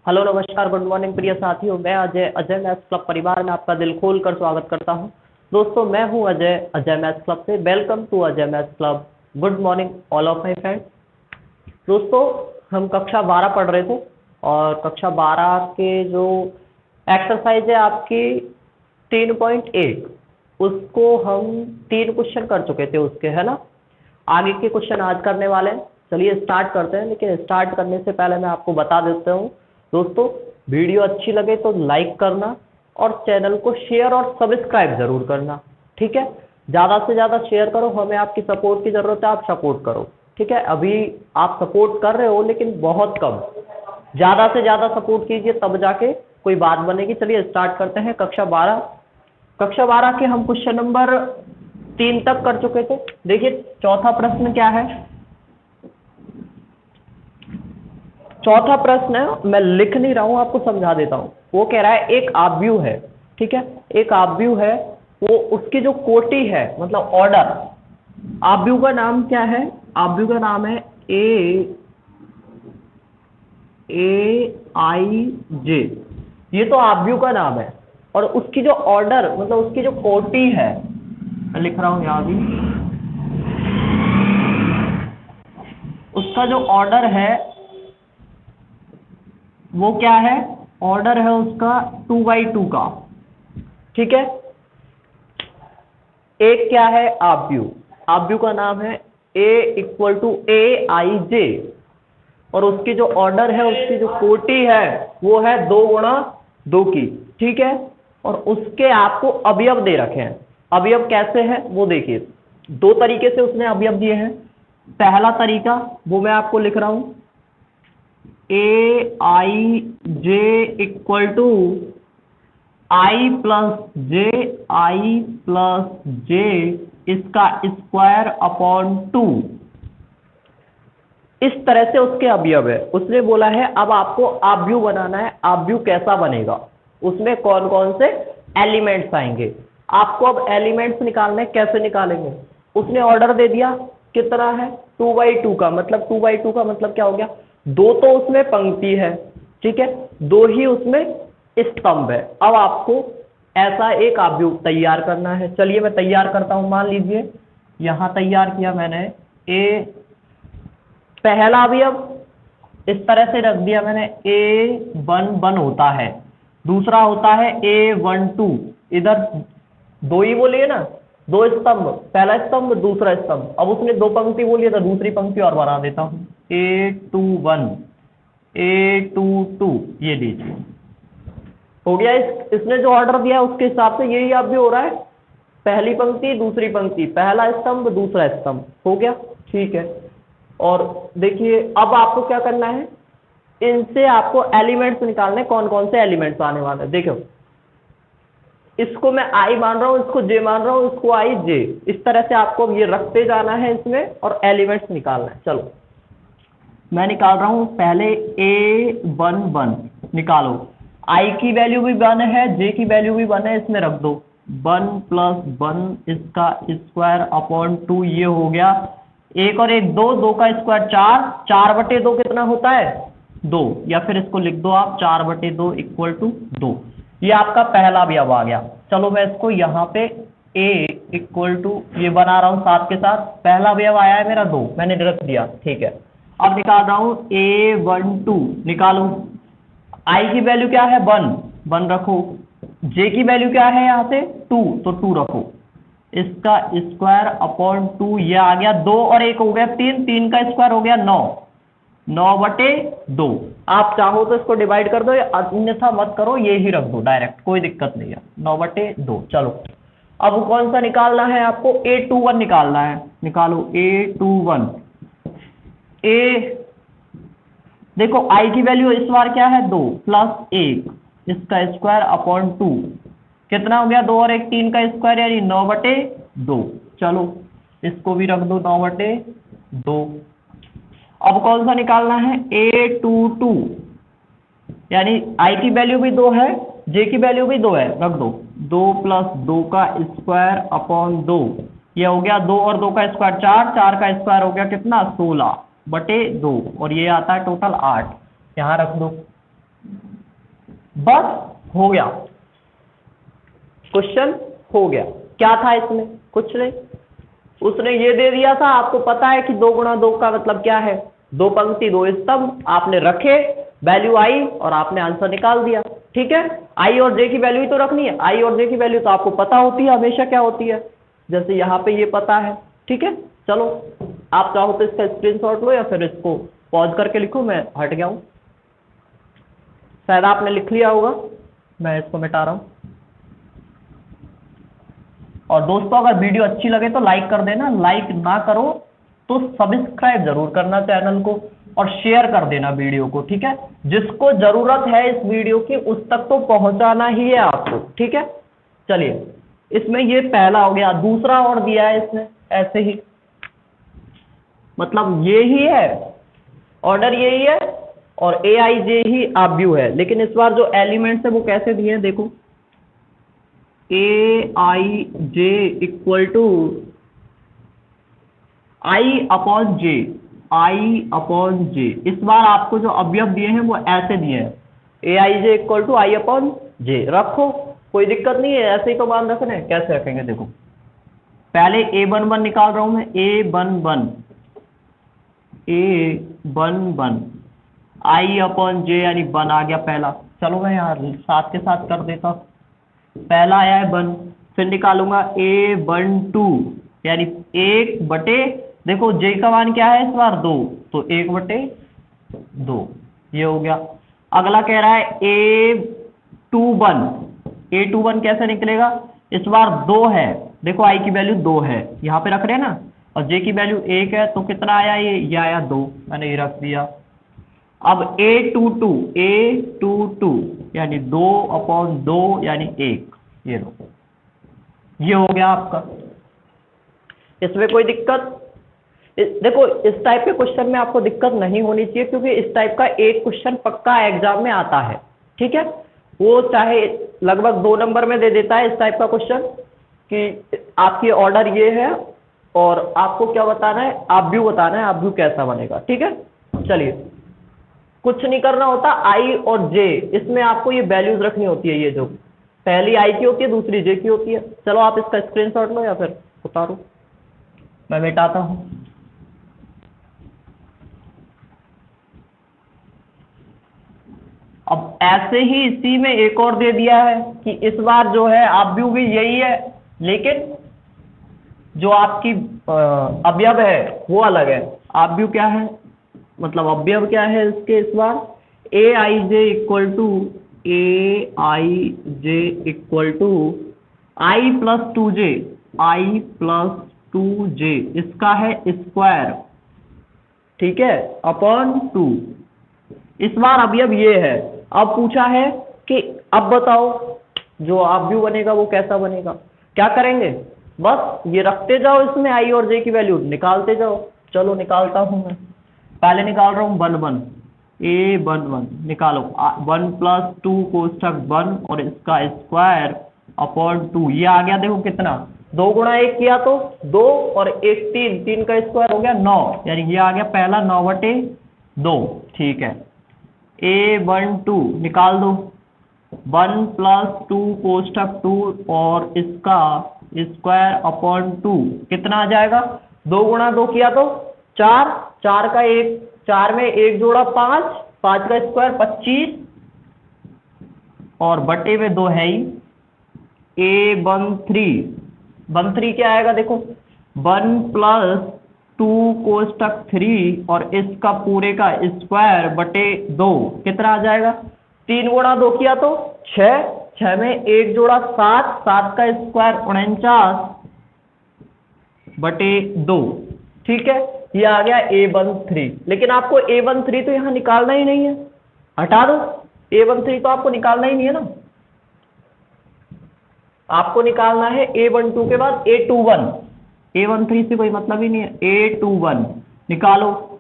Hello नमस्कार good morning प्रिय साथियों। मैं अजय अजय मैथ्स क्लब परिवार में आपका दिल खोल कर स्वागत करता हूं। दोस्तों मैं हूं अजय अजय मैथ्स क्लब से। Welcome to Ajay maths club. Good morning all of my friends. दोस्तों हम कक्षा 12 पढ़ रहे थे और कक्षा 12 के जो एक्सरसाइज है आपकी 3.8 उसको हम 3 क्वेश्चन कर चुके थे उसके, है ना। आगे के क्वेश्चन आज करने वाले हैं। चलिए स्टार्ट करते हैं, लेकिन स्टार्ट करने से पहले मैं आपको बता देता हूँ दोस्तों, वीडियो अच्छी लगे तो लाइक करना और चैनल को शेयर और सब्सक्राइब जरूर करना, ठीक है। ज़्यादा से ज़्यादा शेयर करो, हमें आपकी सपोर्ट की ज़रूरत है, आप सपोर्ट करो, ठीक है। अभी आप सपोर्ट कर रहे हो लेकिन बहुत कम, ज़्यादा से ज़्यादा सपोर्ट कीजिए तब जाके कोई बात बनेगी। चलिए स्टार्ट करते हैं। कक्षा 12 के हम क्वेश्चन नंबर 3 तक कर चुके थे। देखिए चौथा प्रश्न क्या है। चौथा प्रश्न है, मैं लिख नहीं रहा हूं, आपको समझा देता हूं। वो कह रहा है एक आव्यूह है, ठीक है। एक आव्यूह है, वो उसकी जो कोटि है मतलब ऑर्डर, आव्यूह का नाम क्या है? आव्यूह का नाम है AIJ। ये तो आव्यूह का नाम है और उसकी जो ऑर्डर मतलब उसकी जो कोटि है, मैं लिख रहा हूं यहां भी, उसका जो ऑर्डर है वो क्या है? ऑर्डर है उसका 2x2 का, ठीक है। एक क्या है? आव्यूह। आव्यूह का नाम है A=AIJ और उसकी जो ऑर्डर है, उसकी जो कोटि है वो है 2x2 की, ठीक है। और उसके आपको अवयव दे रखे हैं। अवयव कैसे हैं वो देखिए, 2 तरीके से उसने अवयव दिए हैं। पहला तरीका वो मैं आपको लिख रहा हूं, AIJ = I+J इसका स्क्वायर अपॉन 2। इस तरह से उसके अवयव है। उसने बोला है अब आपको आव्यूह बनाना है। आव्यूह कैसा बनेगा, उसमें कौन कौन से एलिमेंट्स आएंगे, आपको अब एलिमेंट्स निकालने। कैसे निकालेंगे? उसने ऑर्डर दे दिया, कितना है? 2x2 का। मतलब 2x2 का मतलब क्या हो गया? 2 तो उसमें पंक्ति है, ठीक है, 2 ही उसमें स्तंभ है। अब आपको ऐसा एक आव्यूह तैयार करना है। चलिए मैं तैयार करता हूं। मान लीजिए यहां तैयार किया मैंने पहला अवयव इस तरह से रख दिया मैंने, A11 होता है, दूसरा होता है A12। इधर 2 ही बोलिए ना, 2 स्तंभ, पहला स्तंभ दूसरा स्तंभ। अब उसने 2 पंक्ति बोली है तो दूसरी पंक्ति और बना देता हूं, A21 A22। ये लीजिए हो गया। इसने जो ऑर्डर दिया उसके हिसाब से यही आप भी हो रहा है, पहली पंक्ति दूसरी पंक्ति, पहला स्तंभ दूसरा स्तंभ, हो गया, ठीक है। और देखिए अब आपको क्या करना है, इनसे आपको एलिमेंट्स निकालने, कौन कौन से एलिमेंट्स आने वाले हैं। देखो इसको मैं I मान रहा हूं, इसको J मान रहा हूं, इसको IJ। इस तरह से आपको ये रखते जाना है इसमें और एलिमेंट्स निकालना है। चलो मैं निकाल रहा हूं। पहले A11 निकालो। I की वैल्यू भी 1 है, J की वैल्यू भी 1 है, इसमें रख दो। 1 + 1 इसका स्क्वायर अपॉन 2। ये हो गया 1 और 1 2, 2 का स्क्वायर 4, 4/2 कितना होता है? 2। या फिर इसको लिख दो आप 4/2 = 2। ये आपका पहला अवयव आ गया। चलो मैं इसको यहाँ पे ये बना रहा हूँ साथ के साथ। पहला अवयव आया है मेरा 2, मैंने रख दिया, ठीक है। अब निकाल रहा हूँ A12 निकालो। I की वैल्यू क्या है? 1 रखो। J की वैल्यू क्या है यहाँ से? 2, तो 2 रखो। इसका स्क्वायर अपॉन 2। ये आ गया 2 और 1 हो गया 3, 3 का स्क्वायर हो गया 9, 9/2। आप चाहो तो इसको डिवाइड कर दो, अन्यथा मत करो, ये ही रख दो डायरेक्ट, कोई दिक्कत नहीं है। 9/2। चलो अब कौन सा निकालना है आपको? A21 निकालना है। निकालो A21। देखो I की वैल्यू इस बार क्या है? 2 + 1 इसका स्क्वायर अपॉन 2। कितना हो गया? 2 और 1 3 का स्क्वायर यानी 9/2। चलो इसको भी रख दो 9/2। अब कौन सा निकालना है? A22 यानी I की वैल्यू भी 2 है, J की वैल्यू भी 2 है, रख दो। 2 + 2 का स्क्वायर अपॉन 2। ये हो गया 2 और 2 का स्क्वायर 4, 4 का स्क्वायर हो गया कितना? 16/2 और ये आता है टोटल 8। यहाँ रख दो। बस हो गया, क्वेश्चन हो गया। क्या था इसमें? कुछ नहीं, उसने ये दे दिया था, आपको पता है कि 2 गुणा 2 का मतलब क्या है, 2 पंक्ति 2 स्तंभ, आपने रखे, वैल्यू आई और आपने आंसर निकाल दिया। ठीक है, आई और जे की वैल्यू ही तो रखनी है, आई और जे की वैल्यू तो आपको पता होती है हमेशा क्या होती है, जैसे यहाँ पे ये पता है। ठीक है, चलो आप चाहो तो इसका स्क्रीनशॉट लो या फिर इसको पॉज करके लिखो, मैं हट गया हूँ, शायद आपने लिख लिया होगा, मैं इसको मिटा रहा हूँ। और दोस्तों अगर वीडियो अच्छी लगे तो लाइक कर देना, लाइक ना करो तो सब्सक्राइब जरूर करना चैनल को और शेयर कर देना वीडियो को। ठीक है, जिसको जरूरत है इस वीडियो की उस तक तो पहुंचाना ही है आपको। ठीक है, चलिए इसमें ये पहला हो गया, दूसरा और दिया है इसमें ऐसे ही, मतलब ये ही है, ऑर्डर यही है और ए आई जे ही आब्यू है, लेकिन इस बार जो एलिमेंट्स है वो कैसे दिए हैं देखो, a i j equal to i upon j, i upon j. इस बार आपको जो अवयव दिए हैं वो ऐसे दिए हैं, ए i j equal to i upon जे, रखो कोई दिक्कत नहीं है, ऐसे ही तो मान रखना है। कैसे रखेंगे देखो, पहले ए वन वन निकाल रहा हूं मैं, ए वन वन, ए वन वन, आई अपॉन जे यानी वन आ गया पहला, चलो मैं यार साथ के साथ कर देता हूं, पहला आया है वन, फिर निकालूंगा ए वन टू यानी 1/, देखो जे का मान क्या है इस बार 2, तो 1/2 ये हो गया। अगला कह रहा है A21, A21 कैसे निकलेगा, इस बार 2 है, देखो आई की वैल्यू 2 है, यहाँ पे रख रहे हैं ना, और जे की वैल्यू 1 है, तो कितना आया ये आया 2, मैंने ये रख दिया। अब A22 यानी 2/2 यानी 1, ये लो, ये हो गया आपका। इसमें कोई दिक्कत, देखो इस टाइप के क्वेश्चन में आपको दिक्कत नहीं होनी चाहिए, क्योंकि इस टाइप का एक क्वेश्चन पक्का एग्जाम में आता है। ठीक है, वो चाहे लगभग 2 नंबर में दे देता है इस टाइप का क्वेश्चन, कि आपकी ऑर्डर ये है और आपको क्या बताना है, आब्यू बताना है, आब्यू कैसा बनेगा। ठीक है, चलिए कुछ नहीं करना होता, आई और जे इसमें आपको ये वैल्यूज रखनी होती है, ये जो पहली आई की होती है दूसरी जे की होती है। चलो आप इसका स्क्रीनशॉट लो या फिर उतारो, मैं मिटाता हूं। अब ऐसे ही इसी में एक और दे दिया है कि इस बार जो है आब्यू भी यही है, लेकिन जो आपकी अवयव है वो अलग है। आब्यू क्या है, मतलब अवयव क्या है इसके, इस बार a i j equal to i plus 2j, i plus 2j इसका है स्क्वायर, ठीक है, अपॉन 2। इस बार अवयव ये है। अब पूछा है कि अब बताओ जो आब्यू बनेगा वो कैसा बनेगा, क्या करेंगे, बस ये रखते जाओ, इसमें आई और जे की वैल्यू निकालते जाओ। चलो निकालता हूं मैं, पहले निकाल रहा हूं 1 1, A11 निकालो, 1 + 2 कोष्ठक 1 और इसका स्क्वायर अपॉन 2, ये आ गया, देखो कितना, 2 गुणा 1 किया तो 2 और 1 3, 3 का स्क्वायर हो गया 9, यानी ये आ गया पहला 9/2। ठीक है, A12 निकाल दो, 1 + 2 कोष्ठक 2 और इसका स्क्वायर अपॉन 2 कितना आ जाएगा, 2 गुणा 2 किया तो 4, 4 का 1, 4 में 1 जोड़ा 5, 5 का स्क्वायर 25 और बटे में 2 है ही। A13 क्या आएगा देखो, 1 + 2 कोष्ठक 3 और इसका पूरे का स्क्वायर बटे 2 कितना आ जाएगा, 3 गुणा 2 किया तो 6, 6 में 1 जोड़ा 7, 7 का स्क्वायर 49 बटे 2। ठीक है, ये आ गया A13, लेकिन आपको A13 तो यहाँ निकालना ही नहीं है, हटा दो, A13 तो आपको निकालना ही नहीं है ना, आपको निकालना है A12 के बाद A21, A13 से कोई मतलब ही नहीं है, A21 निकालो।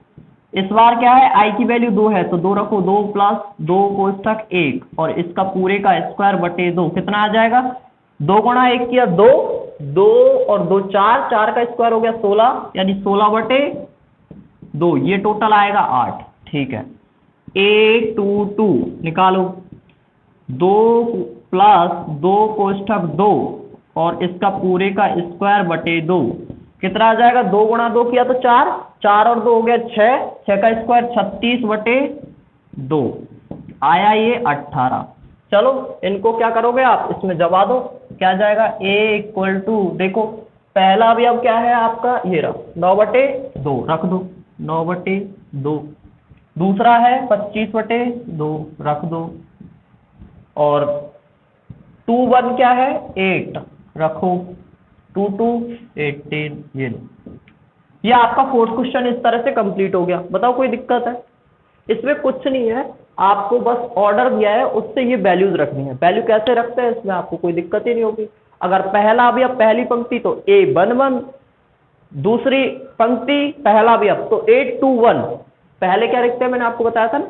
इस बार क्या है, आई की वैल्यू 2 है तो 2 रखो, 2 + 2 कोष्ठक 1 और इसका पूरे का स्क्वायर बटे 2 कितना आ जाएगा, 2 गुणा 1 किया 2, 2 और 2 4, 4 का स्क्वायर हो गया 16, यानी 16/2, ये टोटल आएगा 8। ठीक है, A22 निकालो, 2 प्लस 2 कोष्ठक 2 और इसका पूरे का स्क्वायर बटे 2 कितना आ जाएगा? 2 गुणा 2 किया तो 4, 4 और 2 हो गया 6, 6 का स्क्वायर 36 बटे 2 आया ये 18। चलो इनको क्या करोगे आप, इसमें जमा दो, क्या जाएगा? A इक्वल टू, देखो पहला भी अब क्या है आपका, ये रहा 9/2 रख दो, 9/2। दूसरा है 25/2 रख दो, और 2 1 क्या है? 8 रखो, 2 2 18, ये लो। ये आपका फोर्थ क्वेश्चन इस तरह से कंप्लीट हो गया। बताओ कोई दिक्कत है? इसमें कुछ नहीं है, आपको बस ऑर्डर दिया है उससे ये वैल्यूज रखनी है। वैल्यू कैसे रखते हैं इसमें आपको कोई दिक्कत ही नहीं होगी। अगर पहला भी अब पहली पंक्ति तो A11, दूसरी पंक्ति पहला भी अब तो A21। पहले क्या लिखते हैं मैंने आपको बताया था ना,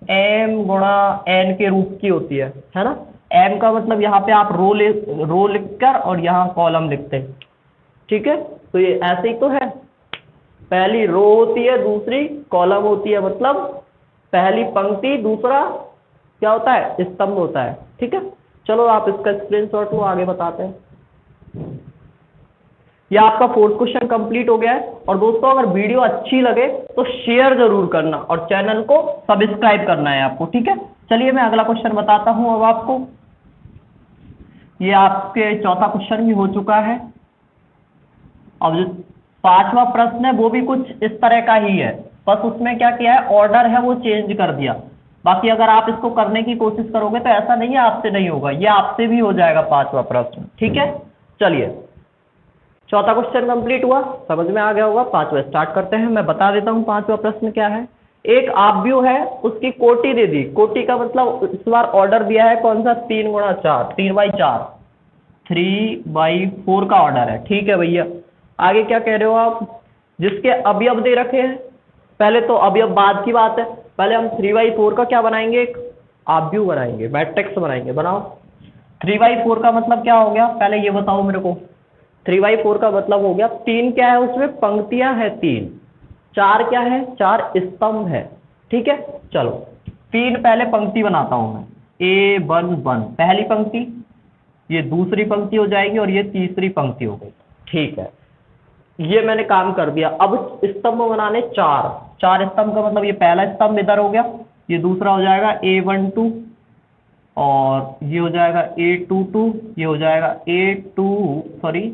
m गुणा n के रूप की होती है ना। m का मतलब यहाँ पे आप रो लिखकर और यहाँ कॉलम लिखते हैं, ठीक है। तो ये ऐसे ही तो है, पहली रो होती है, दूसरी कॉलम होती है, मतलब पहली पंक्ति, दूसरा क्या होता है? स्तंभ होता है, ठीक है। चलो आप इसका स्क्रीनशॉट लो, आगे बताते हैं। ये आपका फोर्थ क्वेश्चन कंप्लीट हो गया है। और दोस्तों अगर वीडियो अच्छी लगे तो शेयर जरूर करना और चैनल को सब्सक्राइब करना है आपको, ठीक है। चलिए मैं अगला क्वेश्चन बताता हूं अब आपको। ये आपके चौथा क्वेश्चन भी हो चुका है। अब जो पांचवा प्रश्न है वो भी कुछ इस तरह का ही है, बस उसमें क्या किया है, ऑर्डर है वो चेंज कर दिया। बाकी अगर आप इसको करने की कोशिश करोगे तो ऐसा नहीं है आपसे नहीं होगा, ये आपसे भी हो जाएगा पांचवा प्रश्न, ठीक है। चलिए चौथा क्वेश्चन कंप्लीट हुआ, समझ में आ गया होगा। पांचवा स्टार्ट करते हैं। मैं बता देता हूं पांचवा प्रश्न क्या है। एक आव्यूह है, उसकी कोटि दे दी। कोटि का मतलब इस बार ऑर्डर दिया है कौन सा? 3 गुणा 4, 3/4, 3/4 का ऑर्डर है, ठीक है भैया। आगे क्या कह रहे हो आप? जिसके अवयव दे रखे हैं, पहले तो अवयव बाद की बात है, पहले हम 3/4 का क्या बनाएंगे? एक आव्यूह बनाएंगे, मैट्रिक्स बनाएंगे। बनाओ। 3/4 का मतलब क्या हो गया, पहले ये बताओ मेरे को। 3/4 का मतलब हो गया, 3 क्या है उसमें? पंक्तियां हैं 3, 4 क्या है? 4 स्तंभ है, ठीक है। चलो 3 पहले पंक्ति बनाता हूं मैं। A11 पहली पंक्ति, ये दूसरी पंक्ति हो जाएगी और ये तीसरी पंक्ति हो गई, ठीक है। ये मैंने काम कर दिया। अब स्तंभ बनाने 4 स्तंभ का मतलब ये पहला स्तंभ इधर हो गया, ये दूसरा हो जाएगा A12 और ये हो जाएगा A22, ये हो जाएगा A32,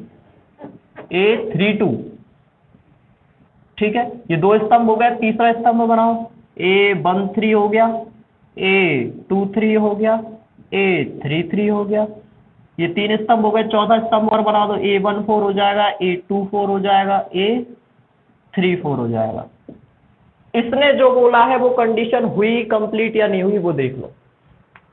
ठीक है। ये 2 स्तंभ हो गए। तीसरा स्तंभ बनाओ, A13 हो गया, A23 हो गया, A33 हो गया, ये 3 स्तंभ हो गए। चौथा स्तंभ और बना दो, A14 हो जाएगा, A24 हो जाएगा, A34 हो जाएगा। इसने जो बोला है वो कंडीशन हुई कंप्लीट या नहीं हुई वो देख लो।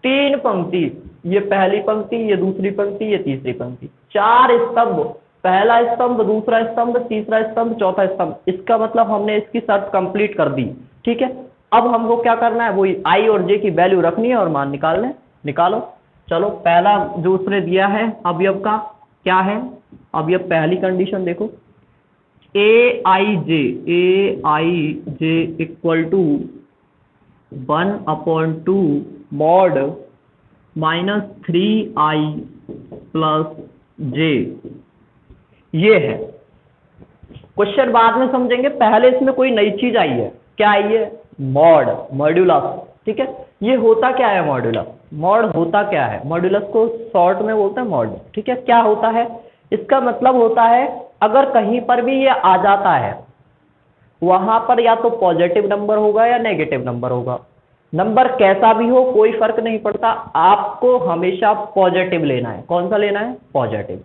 3 पंक्ति, ये पहली पंक्ति, ये दूसरी पंक्ति, ये तीसरी पंक्ति, 4 स्तंभ, पहला स्तंभ, दूसरा स्तंभ, तीसरा स्तंभ, चौथा स्तंभ। इसका मतलब हमने इसकी शर्त कंप्लीट कर दी, ठीक है। अब हमको क्या करना है, वो आई और जे की वैल्यू रखनी है और मान निकालो। चलो पहला जो उसने दिया है अवयव का क्या है, अवयव पहली कंडीशन देखो, Aij equal to 1/2 mod -3i plus j, ये है। क्वेश्चन बाद में समझेंगे, पहले इसमें कोई नई चीज आई है। क्या आई है? मॉड्यूलस, ठीक है। ये होता क्या है मॉड्यूलस? मॉड होता क्या है? मॉड्यूलस को शॉर्ट में बोलते हैं मॉड, ठीक है। क्या होता है? इसका मतलब होता है अगर कहीं पर भी ये आ जाता है, वहां पर या तो पॉजिटिव नंबर होगा या नेगेटिव नंबर होगा। नंबर कैसा भी हो कोई फर्क नहीं पड़ता, आपको हमेशा पॉजिटिव लेना है। कौन सा लेना है? पॉजिटिव।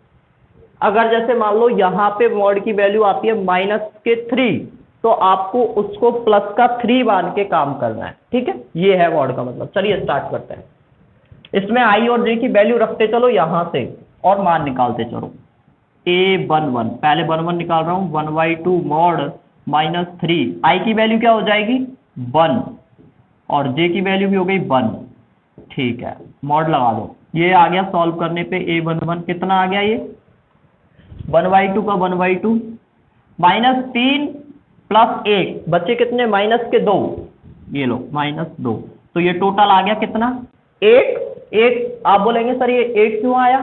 अगर जैसे मान लो यहाँ पे मॉड की वैल्यू आती है -3, तो आपको उसको प्लस का 3 मान के काम करना है, ठीक है। ये है मॉड का मतलब। चलिए स्टार्ट करते हैं। इसमें आई और जे की वैल्यू रखते चलो यहां से और मान निकालते चलो। A11 पहले 11 निकाल रहा हूं, 1/2 मॉड -3, आई की वैल्यू क्या हो जाएगी? 1 और जे की वैल्यू भी हो गई 1, ठीक है। मॉड लगा दो, ये आ गया। सॉल्व करने पे A11 कितना आ गया? ये 1/2 का 1/2 -3 + 1 बच्चे कितने? -2, ये लो -2। तो ये टोटल आ गया कितना, 1। आप बोलेंगे सर ये 8 क्यों आया,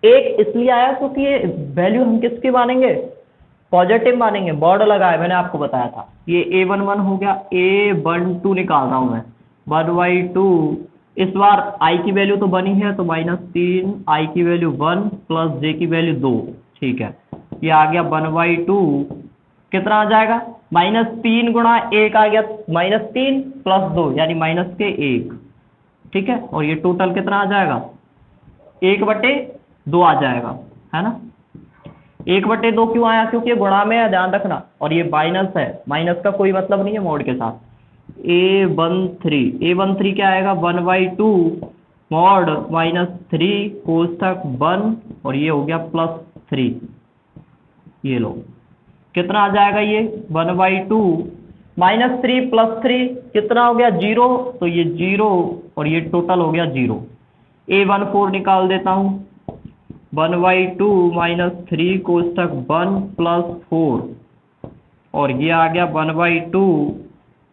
1 इसलिए आया क्योंकि ये वैल्यू हम किसकी मानेंगे, पॉजिटिव मानेंगे, बॉर्ड लगाया मैंने आपको बताया था। ये A11 हो गया, A12 निकाल रहा हूं मैं, 1/2। इस बार i की वैल्यू तो बनी है तो -3, i की वैल्यू 1 प्लस j की वैल्यू 2, ठीक है। ये आ गया 1/2, कितना आ जाएगा, -3 गुणा 1 आ गया -3 प्लस 2 यानी -1, ठीक है। और ये टोटल कितना आ जाएगा, 1/2 आ जाएगा, है ना। 1/2 क्यों आया, क्योंकि ये गुणा में है, ध्यान रखना, और ये माइनस है, माइनस का कोई मतलब नहीं है मॉड के साथ। A13 क्या आएगा, 1/2 मॉड -3 कोष्ठक 1 और ये हो गया +3। ये लो कितना आ जाएगा, ये 1/2 -3 + 3 कितना हो गया, 0। तो ये 0 और ये टोटल हो गया 0। A14 निकाल देता हूं, 1/2 -3 कोष्ठक 1 + 4 और ये आ गया 1/2,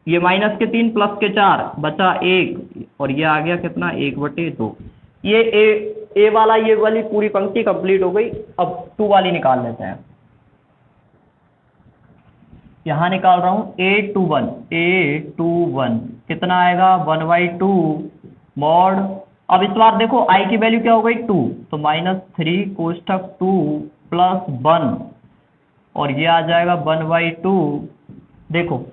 ये -3 प्लस के 4 बचा 1 और ये आ गया कितना, 1/2। ये ए वाला, ये वाली पूरी पंक्ति कंप्लीट हो गई। अब 2 वाली निकाल लेते हैं। यहां निकाल रहा हूं A21 कितना आएगा, 1/2 मॉड। अब इस बार देखो i की वैल्यू क्या हो गई, 2, तो -3 कोष्ठक 2 + 1 और ये आ जाएगा 1/2। देखो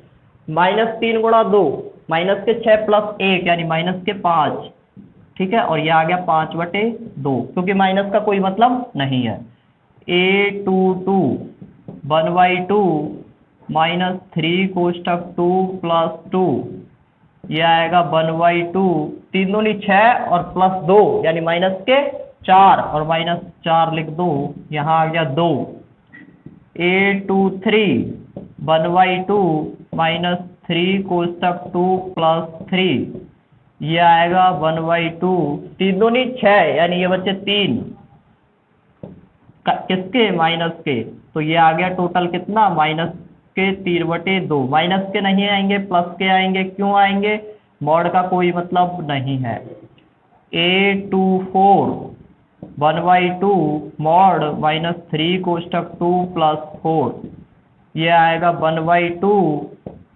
-3 गुणा 2 -6 + 1 यानी -5, ठीक है। और ये आ गया 5/2 क्योंकि माइनस का कोई मतलब नहीं है। A22 1/2 -3 कोष्ठक 2 + 2 ये आएगा 1/2, 3 दूनी 6 और +2 यानी -4 और -4 लिख दो, यहाँ आ गया 2। A23 1/2 -3 कोष्ठक 2 + 3 ये आएगा 1/2, 3 दूनी 6 यानी ये बच्चे 3 किसके, माइनस के। तो ये आ गया टोटल कितना, -3/2। माइनस के नहीं आएंगे, प्लस के आएंगे, क्यों आएंगे, मॉड का कोई मतलब नहीं है। A24 1/2 मॉड -3 कोष्ठक 2 + 4 ये आएगा 1/2,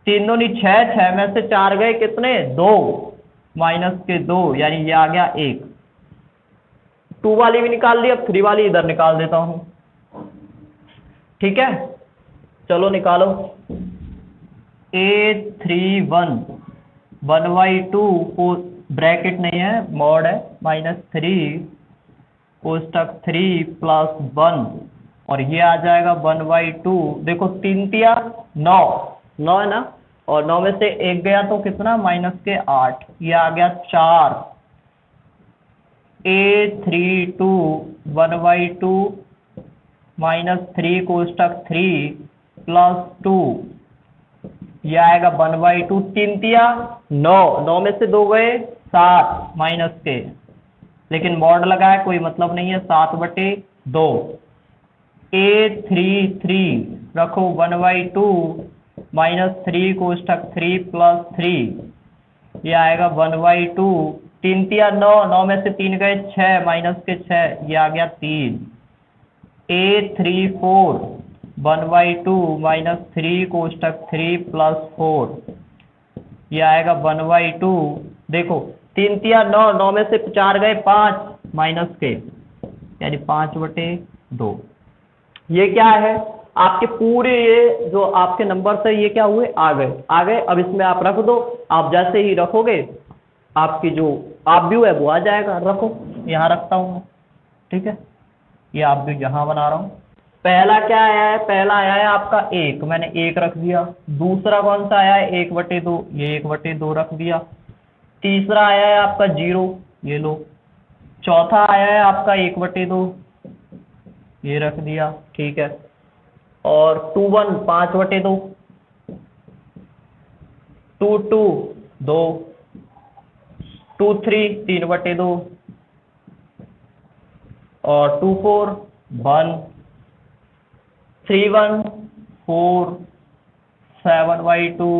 3 दूनी 6, 6 में से 4 गए कितने, 2 -2 यानी ये आ गया 1। 2 वाली भी निकाल ली, अब 3 वाली इधर निकाल देता हूं, ठीक है। चलो निकालो। A31 1/2 को ब्रैकेट नहीं है, मॉड है, -3 कोष्ठक 3 + 1 और ये आ जाएगा 1/2। देखो 3 तिया 9 है ना, और 9 में से 1 गया तो कितना, -8, ये आ गया 4। A32 1/2 -3 कोष्ठक 3 + 2 ये आएगा 1/2, 3 तिया 9 में से 2 गए 7 माइनस के, लेकिन मॉड लगा है कोई मतलब नहीं है, 7/2। A33 रखो 1/2 -3 कोष्ठक 3 + 3 ये आएगा 1/2, 3 तिया 9 में से 3 गए 6 माइनस के 6 ये आ गया 3। A34 1/2 -3 कोष्ठक 3 + 4 ये आएगा 1/2। देखो 3 तिया 9 में से 4 गए 5 माइनस के यानी 5/2। ये क्या है, आपके पूरे ये जो आपके नंबर से ये क्या हुए, आ गए। अब इसमें आप रख दो, आप जैसे ही रखोगे आपकी जो आप व्यू है वो आ जाएगा। रखो, यहाँ रखता हूँ मैं, ठीक है। ये आप व्यू यहाँ बना रहा हूँ। पहला क्या आया है, पहला आया है आपका 1, मैंने 1 रख दिया। दूसरा कौन सा आया है, 1/2, ये 1/2 रख दिया। तीसरा आया है आपका 0, ये लो। चौथा आया है आपका 1/2, ये रख दिया, ठीक है। और 21 5/2, 22 2, 23 3/2 और 24 1, 31 4 7/2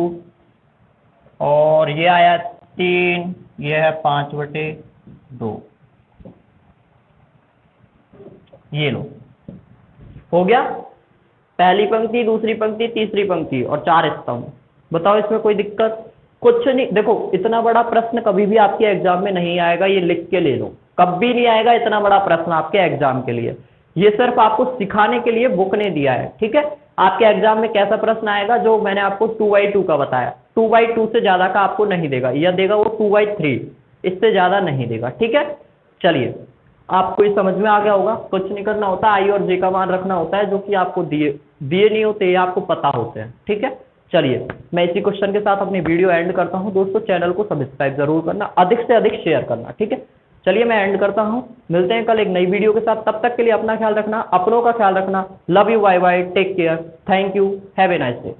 और ये आया 3, ये है 5/2, ये लो, हो गया। पहली पंक्ति, दूसरी पंक्ति, तीसरी पंक्ति और 4 स्तंभ। बताओ इसमें कोई दिक्कत? कुछ नहीं। देखो इतना बड़ा प्रश्न कभी भी आपके एग्जाम में नहीं आएगा, ये लिख के ले लो, कभी नहीं आएगा इतना बड़ा प्रश्न आपके एग्जाम के लिए। ये सिर्फ आपको सिखाने के लिए बुक ने दिया है, ठीक है। आपके एग्जाम में कैसा प्रश्न आएगा, जो मैंने आपको 2/2 का बताया, 2/2 से ज्यादा का आपको नहीं देगा, या देगा वो 2/3, इससे ज्यादा नहीं देगा, ठीक है। चलिए आपको ये समझ में आ गया होगा। कुछ नहीं करना होता, आई और जे का मान रखना होता है, जो कि आपको दिए नहीं होते, ये आपको पता होते हैं, ठीक है। चलिए मैं इसी क्वेश्चन के साथ अपनी वीडियो एंड करता हूं। दोस्तों चैनल को सब्सक्राइब जरूर करना, अधिक से अधिक शेयर करना, ठीक है। चलिए मैं एंड करता हूं, मिलते हैं कल एक नई वीडियो के साथ। तब तक के लिए अपना ख्याल रखना, अपनों का ख्याल रखना। Love you, bye bye, take care, thank you, have a nice day.